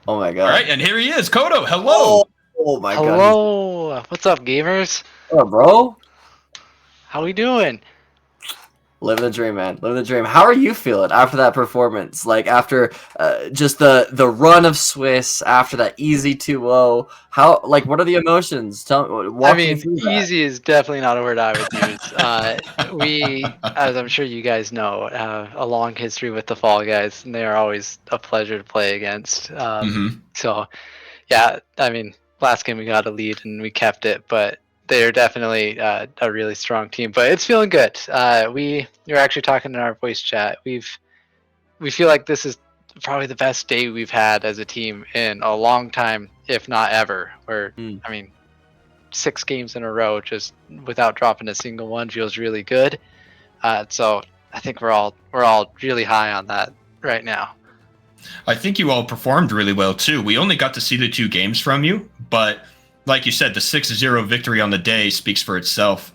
Oh my All right, god. and here he is, Kodo. Oh, Hello. oh my god. Hello, what's up, gamers? Oh, bro. How we doing? Living the dream, man. Living the dream. How are you feeling after that performance? Like after just the run of Swiss, after that easy 2-0. How what are the emotions? I Walk me mean, through that. easy is definitely not a word I would use. We, as I'm sure you guys know, have a long history with the Fall Guys, and they are always a pleasure to play against. Mm-hmm. So, yeah, I mean, last game we got a lead and we kept it, but they're definitely a really strong team. But it's feeling good. We were actually talking in our voice chat. We feel like this is probably the best day we've had as a team in a long time, if not ever. Where Mm. I mean, 6 games in a row just without dropping a single one feels really good. So I think we're all really high on that right now. I think you all performed really well too. We only got to see the 2 games from you, but like you said, the 6-0 victory on the day speaks for itself.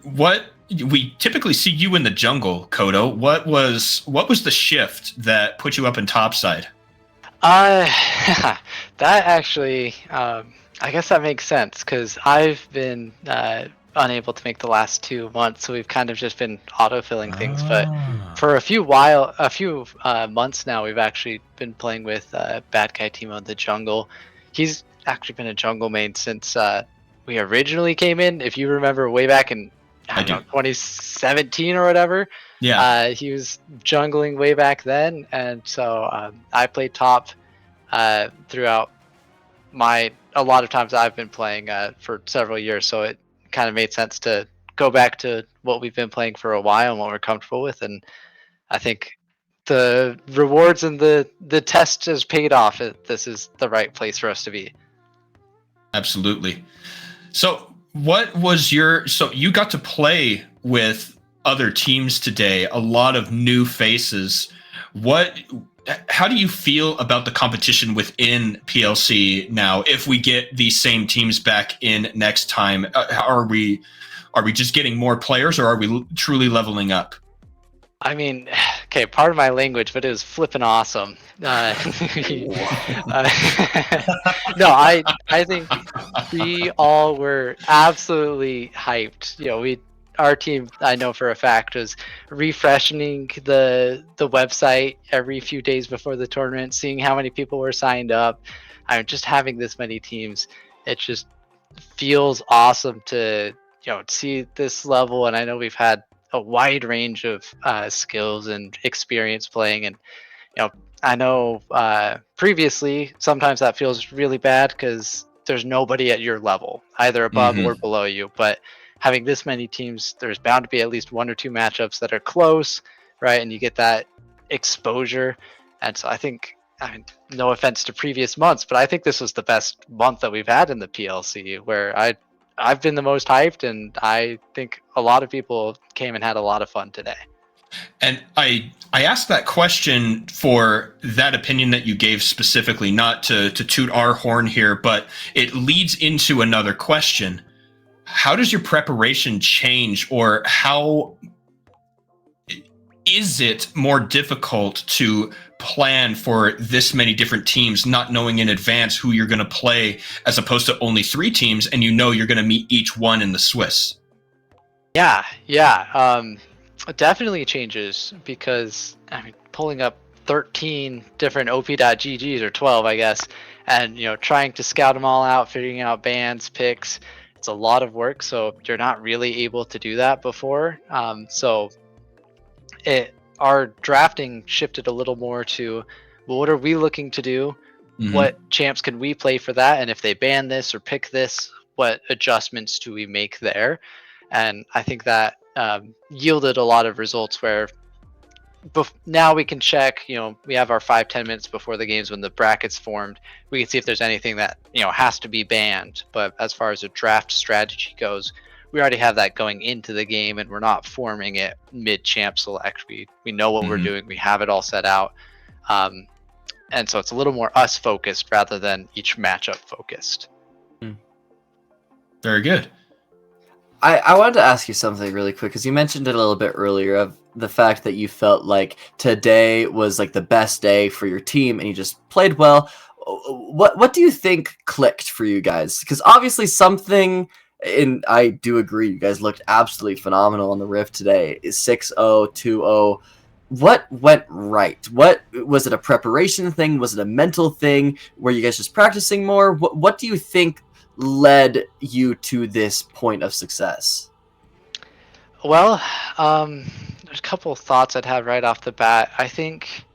What we typically see you in the jungle, Kodo. What was the shift that put you up in topside? Uh, that actually, I guess that makes sense because I've been unable to make the last 2 months, so we've kind of just been autofilling things. But for a few months now, we've actually been playing with Bad Guy Timo in the jungle. He's actually been a jungle main since we originally came in. If you remember way back in, I I don't know, do. 2017 or whatever. Yeah. He was jungling way back then, and so I played top throughout a lot of times I've been playing for several years. So it kind of made sense to go back to what we've been playing for a while and what we're comfortable with. And I think the rewards and the test has paid off. This is the right place for us to be. Absolutely. So, so you got to play with other teams today, a lot of new faces. How do you feel about the competition within PLC now? If we get these same teams back in next time, are we just getting more players, or are we truly leveling up? I mean, okay, part of my language, but it was flipping awesome. No, I think we all were absolutely hyped. Our team, I know for a fact, was refreshing the website every few days before the tournament, seeing how many people were signed up. I mean, just having this many teams, it just feels awesome to see this level. And I know we've had a wide range of skills and experience playing, and I know previously sometimes that feels really bad because there's nobody at your level, either above or Mm-hmm. below you. But having this many teams, there's bound to be at least 1 or 2 matchups that are close, right? And you get that exposure. And so I think, I mean, no offense to previous months, but I think this was the best month that we've had in the PLC, where I've been the most hyped, and I think a lot of people came and had a lot of fun today. And I asked that question for that opinion that you gave specifically, not to toot our horn here, but it leads into another question. How does your preparation change, or how is it more difficult to plan for this many different teams, not knowing in advance who you're going to play, as opposed to only 3 teams and you're going to meet each one in the Swiss? Yeah. It definitely changes because I mean, pulling up 13 different op.ggs or 12, I guess, and trying to scout them all out, figuring out bans, picks. It's a lot of work, so you're not really able to do that before. So our drafting shifted a little more to, well, what are we looking to do? Mm-hmm. What champs can we play for that? And if they ban this or pick this, what adjustments do we make there? And I think that yielded a lot of results where now we can check, we have our 5-10 minutes before the games when the brackets formed. We can see if there's anything that, has to be banned. But as far as a draft strategy goes, we already have that going into the game, and we're not forming it mid-champ select. We know what we're doing. We have it all set out. And so it's a little more us focused rather than each matchup focused. Very good. I wanted to ask you something really quick because you mentioned it a little bit earlier of the fact that you felt like today was like the best day for your team and you just played well. what do you think clicked for you guys? Because obviously something, and I do agree, you guys looked absolutely phenomenal on the Rift today. 6-0, 2-0. What went right? What was it? A preparation thing? Was it a mental thing? Were you guys just practicing more? What do you think led you to this point of success? Well, there's a couple of thoughts I'd have right off the bat. I think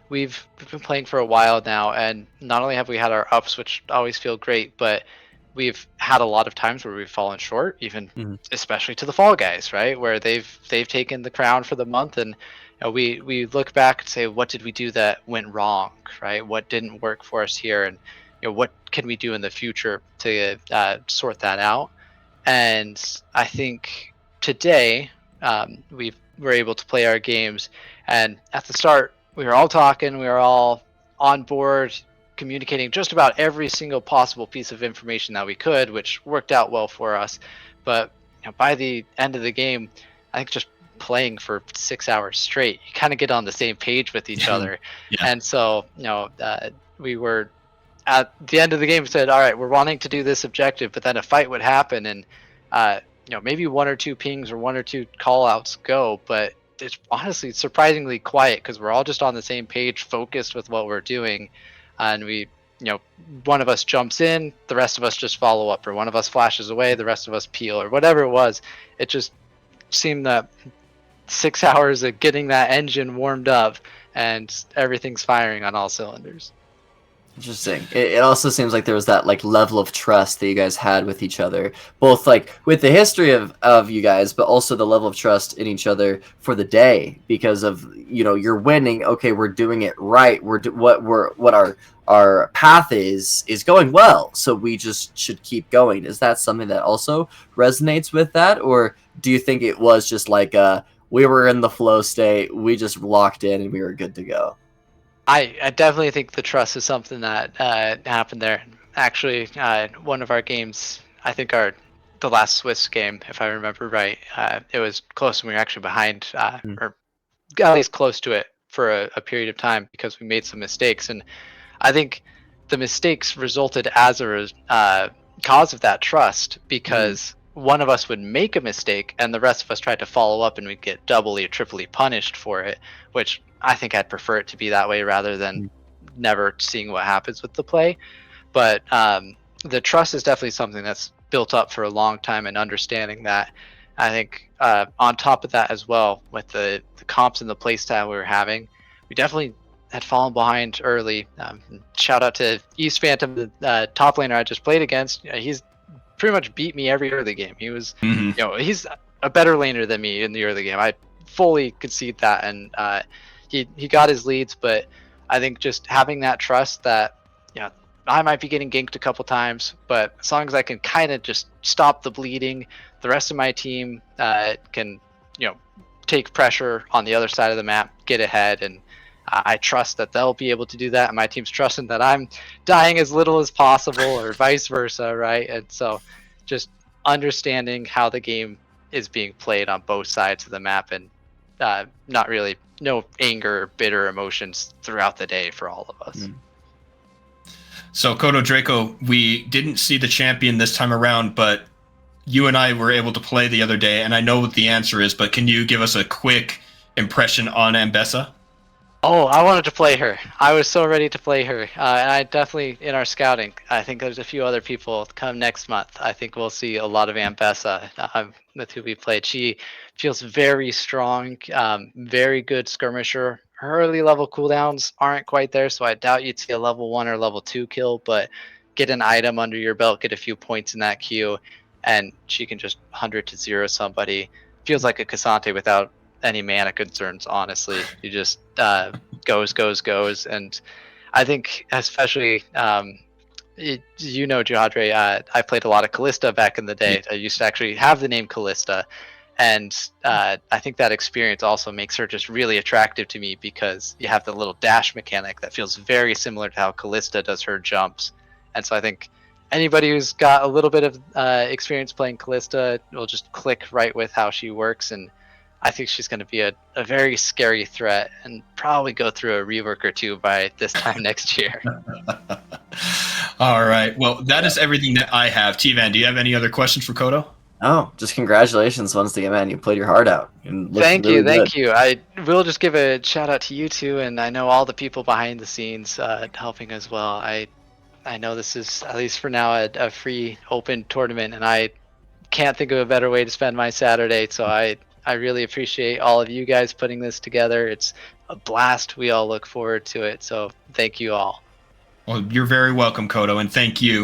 we've been playing for a while now, and not only have we had our ups, which always feel great, but we've had a lot of times where we've fallen short, even especially to the Fall Guys, right? Where they've taken the crown for the month, and we look back and say, what did we do that went wrong, right? What didn't work for us here, and what can we do in the future to sort that out? And I think today we were able to play our games, and at the start we were all talking, we were all on board, communicating just about every single possible piece of information that we could, which worked out well for us. But by the end of the game, I think just playing for 6 hours straight, you kind of get on the same page with each other. Yeah. And so we were at the end of the game said, all right, we're wanting to do this objective, but then a fight would happen, and maybe one or two pings or one or two call outs go, but it's honestly surprisingly quiet because we're all just on the same page, focused with what we're doing. And we, one of us jumps in, the rest of us just follow up, or one of us flashes away, the rest of us peel, or whatever it was. It just seemed that 6 hours of getting that engine warmed up and everything's firing on all cylinders. Interesting. It also seems like there was that like level of trust that you guys had with each other, both like with the history of you guys, but also the level of trust in each other for the day because of you're winning. Okay, we're doing it right. What our path is going well, so we just should keep going. Is that something that also resonates with that, or do you think it was just like we were in the flow state, we just locked in and we were good to go? I definitely think the trust is something that happened there. Actually, one of our games, I think the last Swiss game, if I remember right, it was close and we were actually behind, or at least close to it for a period of time because we made some mistakes. And I think the mistakes resulted as a cause of that trust because one of us would make a mistake and the rest of us tried to follow up and we'd get doubly or triply punished for it, which I think I'd prefer it to be that way rather than never seeing what happens with the play. But the trust is definitely something that's built up for a long time, and understanding that. I think on top of that as well, with the comps and the play style we were having, we definitely had fallen behind early. Shout out to East Phantom, the top laner I just played against. He's pretty much beat me every early game. He was, he's a better laner than me in the early game. I fully concede that, and he got his leads, but I think just having that trust that I might be getting ganked a couple times, but as long as I can kind of just stop the bleeding, the rest of my team can take pressure on the other side of the map, get ahead, and I trust that they'll be able to do that, and my team's trusting that I'm dying as little as possible, or vice versa, right? And so just understanding how the game is being played on both sides of the map, and no anger or bitter emotions throughout the day for all of us. So Kodo Draco, we didn't see the champion this time around, but you and I were able to play the other day, and I know what the answer is, but can you give us a quick impression on Ambessa? Oh, I wanted to play her. I was so ready to play her. And I definitely, in our scouting, I think there's a few other people come next month. I think we'll see a lot of Ambessa with who we played. She feels very strong, very good skirmisher. Her early level cooldowns aren't quite there, so I doubt you'd see a level 1 or level 2 kill, but get an item under your belt, get a few points in that queue, and she can just 100 to 0 somebody. Feels like a K'Sante without any mana concerns, honestly. You just goes, and I think especially Jihadre, I played a lot of Callista back in the day. I used to actually have the name Callista, and I think that experience also makes her just really attractive to me because you have the little dash mechanic that feels very similar to how Callista does her jumps. And so I think anybody who's got a little bit of experience playing Callista will just click right with how she works, and I think she's going to be a very scary threat and probably go through a rework or two by this time next year. All right. Well, that is everything that I have. T-Van, do you have any other questions for Kodo? Oh, just congratulations once again, man. You played your heart out. Thank you. I will just give a shout out to you two, and I know all the people behind the scenes helping as well. I know this is, at least for now, a free open tournament, and I can't think of a better way to spend my Saturday. So I really appreciate all of you guys putting this together. It's a blast. We all look forward to it. So thank you all. Well, you're very welcome, Kodo, and thank you.